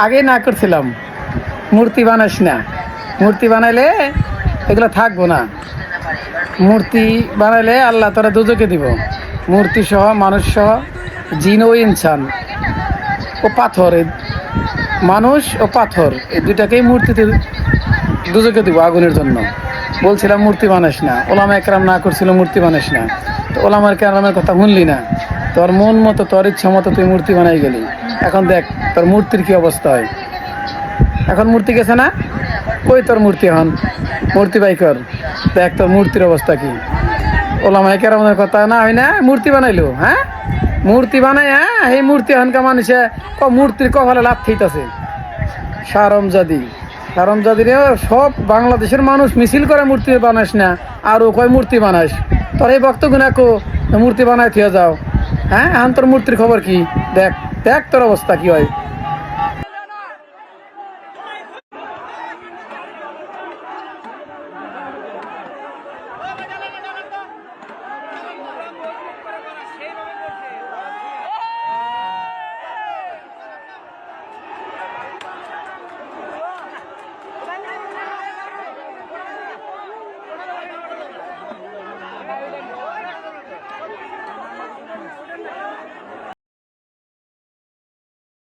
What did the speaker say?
আগে না করছিলাম মূর্তি বানাস না, মূর্তি বানাইলে এগুলো থাকবো না। মূর্তি বানাইলে আল্লাহ তারা দুজকে দিব। মূর্তি সহ মানুষ সহ জিন ও ইনসান ও পাথর, মানুষ ও পাথর এই দুইটাকেই মূর্তিতে দুজকে দিব আগুনের জন্য। বলছিলাম মূর্তি বানাস না, ওলামা একরাম না করছিল মূর্তি বানাস না, তো ওলামা একরামের কথা শুনলি না, তোর মন মতো তোর ইচ্ছা মতো তুই মূর্তি বানাই গেলি। এখন দেখ তোর মূর্তির কি অবস্থা হয়। এখন মূর্তি গেছে না, কই তোর মূর্তি? এখন মূর্তি বাই কর, দেখ তোর মূর্তির অবস্থা কি। ওলামা একরামের কথা না হয় না, মূর্তি বানাইলো। হ্যাঁ, মূর্তি বানাই, হ্যাঁ এই মূর্তি এখনকার মানুষে মূর্তির কপালে লাভ থইতাছে। সারমজাদি সারমজাদি রে, সব বাংলাদেশের মানুষ মিছিল করে মূর্তি বানাস না, আর ও কয় মূর্তি বানাস। তোর এই ভক্ত গুনাকো মূর্তি বানাই থিয়ে যাও। হ্যাঁ, এখন তোর মূর্তির খবর কি? দেখ দেখ তোর অবস্থা কি হয়।